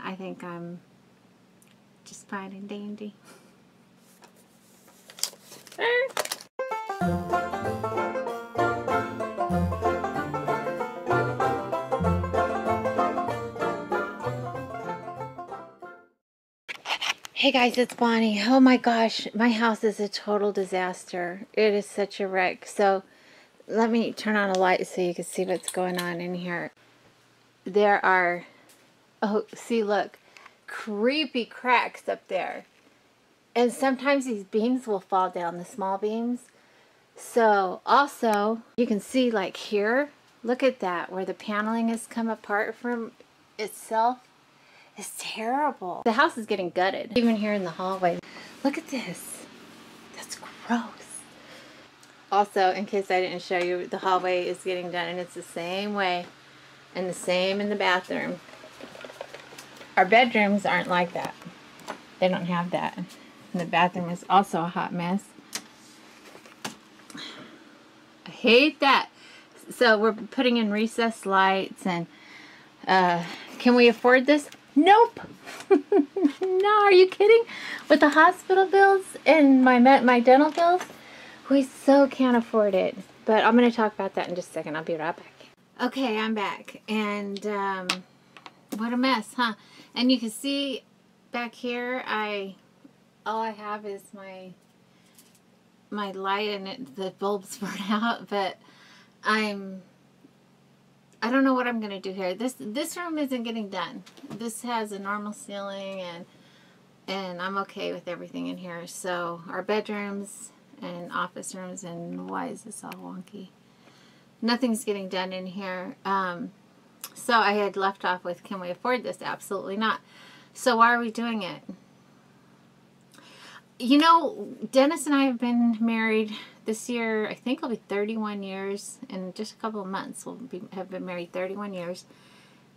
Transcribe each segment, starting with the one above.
I think I'm just fine and dandy. Hey guys, it's Bonnie. Oh my gosh, my house is a total disaster. It is such a wreck. So let me turn on a light so you can see what's going on in here. There are, oh, see, look, creepy cracks up there. And sometimes these beams will fall down, the small beams. So also, you can see like here, look at that, where the paneling has come apart from itself. It's terrible. The house is getting gutted. Even here in the hallway. Look at this. That's gross. Also, in case I didn't show you, the hallway is getting done and it's the same way. And the same in the bathroom. Our bedrooms aren't like that. They don't have that. And the bathroom is also a hot mess. I hate that. So we're putting in recessed lights and can we afford this? Nope. No, are you kidding? With the hospital bills and my dental bills, we so can't afford it. But I'm going to talk about that in just a second. I'll be right back. Okay, I'm back. And what a mess, huh? And you can see back here, all I have is my light and the bulbs burn out, but I don't know what I'm going to do here. This room isn't getting done. This has a normal ceiling and I'm okay with everything in here. So our bedrooms and office rooms, and why is this all wonky? Nothing's getting done in here. So I had left off with, can we afford this? Absolutely not. So why are we doing it? You know, Dennis and I have been married this year. I think it'll be 31 years. In just a couple of months, have been married 31 years.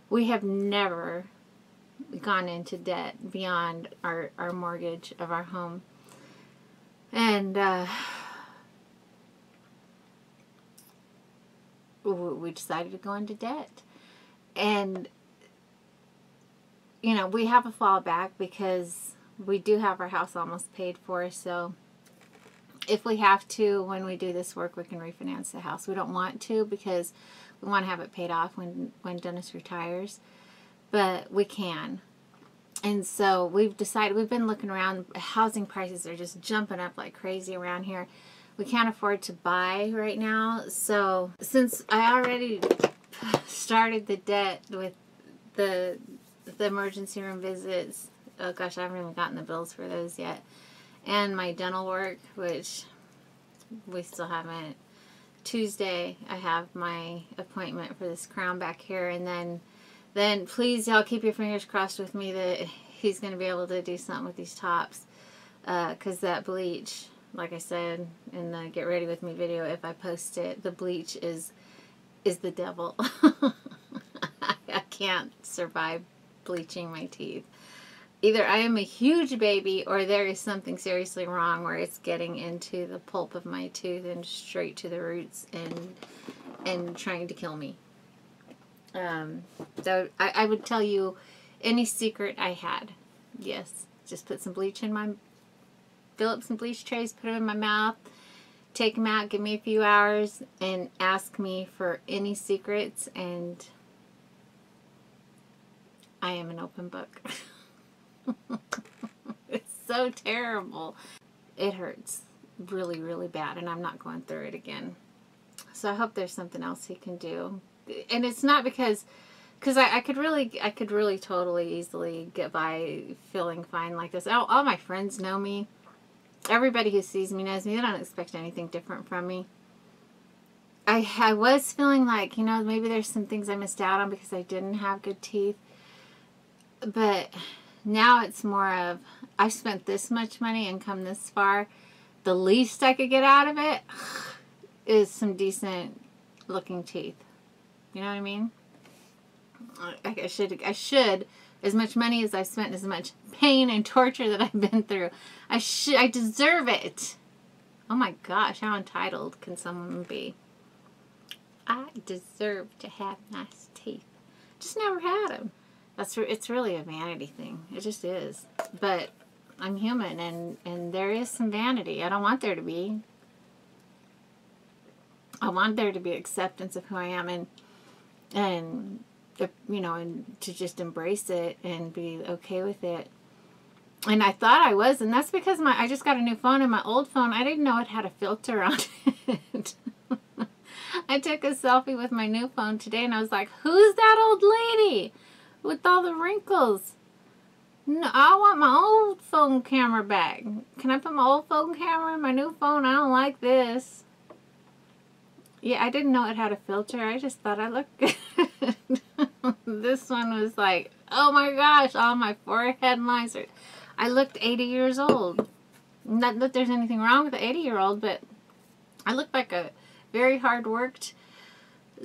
We have never gone into debt beyond our mortgage of our home. And we decided to go into debt. And, you know, we have a fallback because we do have our house almost paid for, so if we have to, when we do this work, we can refinance the house. We don't want to because we want to have it paid off when Dennis retires, but we can. And so we've decided, we've been looking around. Housing prices are just jumping up like crazy around here. We can't afford to buy right now. So since I already started the debt with the emergency room visits, oh gosh, I haven't even gotten the bills for those yet. And my dental work, which we still haven't. Tuesday, I have my appointment for this crown back here. And then please, y'all keep your fingers crossed with me that he's going to be able to do something with these tops. Because that bleach, like I said in the Get Ready With Me video, if I post it, the bleach is the devil. I can't survive bleaching my teeth. Either I am a huge baby or there is something seriously wrong where it's getting into the pulp of my tooth and straight to the roots and trying to kill me. So I would tell you any secret I had. Yes, just put some bleach in my, fill up some bleach trays, put them in my mouth, take them out, give me a few hours, and ask me for any secrets, and I am an open book. It's so terrible. It hurts really, really bad, and I'm not going through it again. So I hope there's something else he can do. And it's not because I could really totally easily get by feeling fine like this. All my friends know me. Everybody who sees me knows me. They don't expect anything different from me. I was feeling like, you know, maybe there's some things I missed out on because I didn't have good teeth. But now it's more of, I've spent this much money and come this far. The least I could get out of it is some decent looking teeth. You know what I mean? I should, as much money as I've spent, as much pain and torture that I've been through, I deserve it. Oh my gosh, how entitled can someone be? I deserve to have nice teeth. Just never had them. It's really a vanity thing. It just is. But I'm human, and there is some vanity. I don't want there to be. I want there to be acceptance of who I am, and you know, and to just embrace it and be okay with it. And I thought I was, and that's because I just got a new phone, and my old phone, I didn't know it had a filter on it. I took a selfie with my new phone today, and I was like, who's that old lady with all the wrinkles? No, I want my old phone camera back. Can I put my old phone camera in my new phone? I don't like this. Yeah, I didn't know it had a filter. I just thought I looked good. This one was like, oh my gosh, all my forehead lines are... I looked 80 years old. Not that there's anything wrong with the 80-year-old, but I looked like a very hard-worked,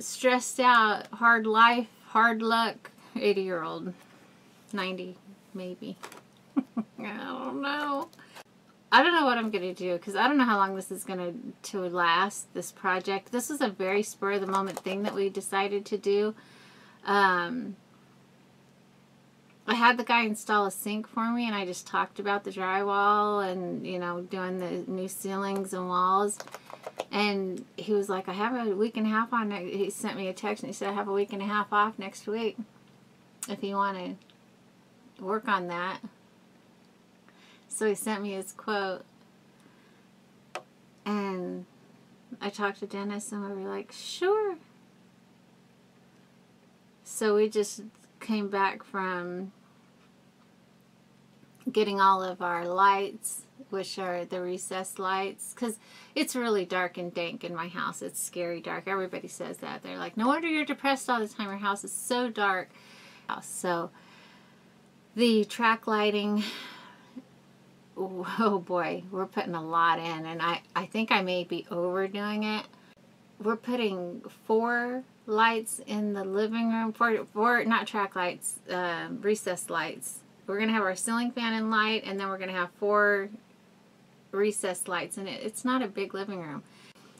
stressed out, hard life, hard luck 80-year-old. 90, maybe. I don't know. I don't know what I'm going to do, because I don't know how long this is going to last, this project. This is a very spur-of-the-moment thing that we decided to do. I had the guy install a sink for me, and I just talked about the drywall and, you know, doing the new ceilings and walls. And he was like, I have a week and a half on it. He sent me a text, and he said, I have a week and a half off next week if you want to work on that. So he sent me his quote. And I talked to Dennis, and we were like, sure. So we just came back from getting all of our lights, which are the recessed lights, because it's really dark and dank in my house. It's scary dark. Everybody says that. They're like, no wonder you're depressed all the time. Your house is so dark. So the track lighting, oh boy, we're putting a lot in, and I think I may be overdoing it. We're putting 4 lights in the living room, four not track lights, recessed lights. We're going to have our ceiling fan and light, and then we're going to have 4 recessed lights. And it's not a big living room.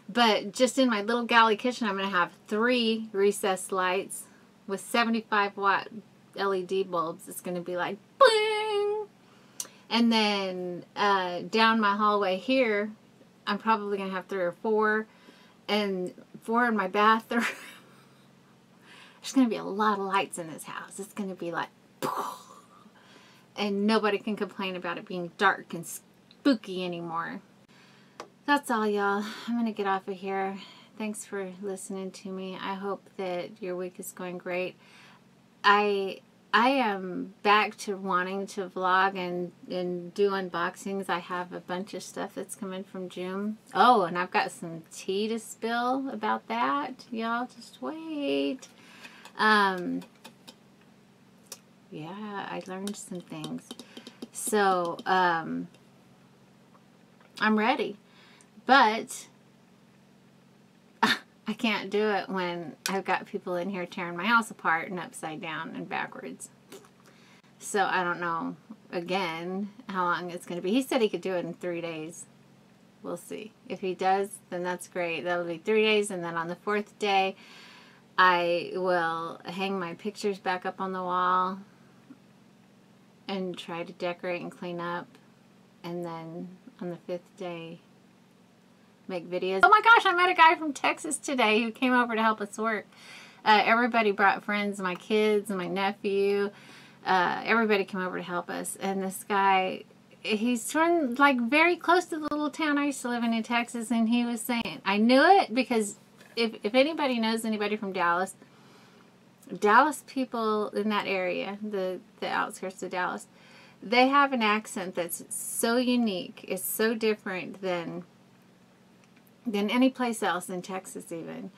But just in my little galley kitchen, I'm going to have 3 recessed lights with 75-watt LED bulbs. It's going to be like, bling! And then down my hallway here, I'm probably going to have 3 or 4. And 4 in my bathroom. There's going to be a lot of lights in this house. It's going to be like, and nobody can complain about it being dark and spooky anymore. That's all, y'all. I'm going to get off of here. Thanks for listening to me. I hope that your week is going great. I am back to wanting to vlog and do unboxings. I have a bunch of stuff that's coming from June. Oh, and I've got some tea to spill about that. Y'all just wait. Yeah, I learned some things. So, I'm ready. But I can't do it when I've got people in here tearing my house apart and upside down and backwards. So I don't know, again, how long it's going to be. He said he could do it in 3 days. We'll see. If he does, then that's great. That'll be 3 days, and then on the 4th day, I will hang my pictures back up on the wall and try to decorate and clean up. And then on the 5th day, make videos. Oh my gosh, I met a guy from Texas today who came over to help us work. Everybody brought friends, my kids and my nephew. Everybody came over to help us. And this guy, he's from like very close to the little town I used to live in Texas. And he was saying, I knew it because if anybody knows anybody from Dallas, Dallas people in that area, the outskirts of Dallas, they have an accent that's so unique. It's so different than any place else in Texas even.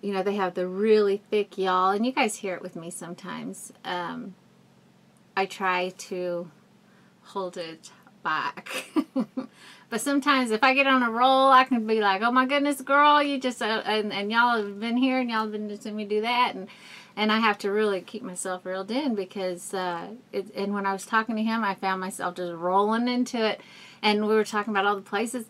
You know, they have the really thick y'all, and you guys hear it with me sometimes. I try to hold it back. But sometimes if I get on a roll, I can be like, oh my goodness, girl, you just, and y'all have been here, and y'all have been seeing me do that, and I have to really keep myself reeled in because, and when I was talking to him, I found myself just rolling into it, and we were talking about all the places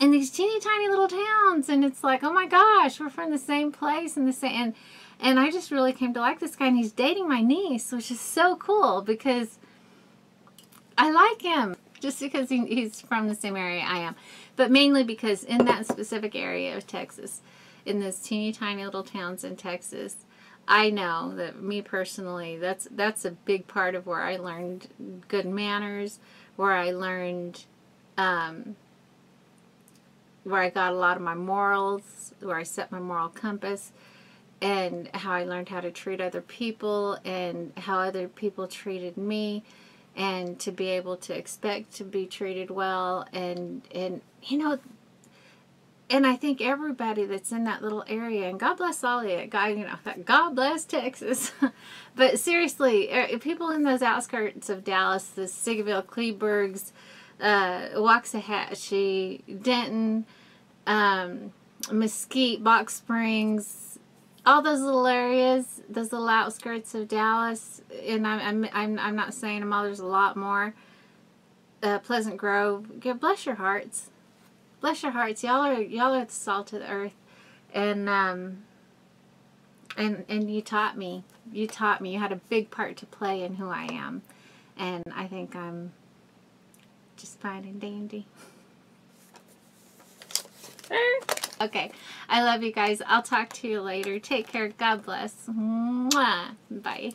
in these teeny tiny little towns, and it's like, oh my gosh, we're from the same place and the same, And I just really came to like this guy, and he's dating my niece, which is so cool because I like him just because he's from the same area I am. But mainly because in that specific area of Texas, in those teeny tiny little towns in Texas, I know that me personally, that's a big part of where I learned good manners, where I learned, where I got a lot of my morals, where I set my moral compass, and how I learned how to treat other people and how other people treated me, and to be able to expect to be treated well, and you know, and I think everybody that's in that little area, and God bless all of you, God bless Texas. But seriously, people in those outskirts of Dallas, the Sigaville, Klebergs, Waxahachie, Denton, Mesquite, Box Springs, all those little areas, those little outskirts of Dallas, and I'm not saying them all. There's a lot more. Pleasant Grove. God bless your hearts. Bless your hearts. Y'all are the salt of the earth, and you taught me. You taught me. You had a big part to play in who I am, and I think I'm just fine and dandy. Okay, I love you guys. I'll talk to you later. Take care. God bless. Mwah. Bye.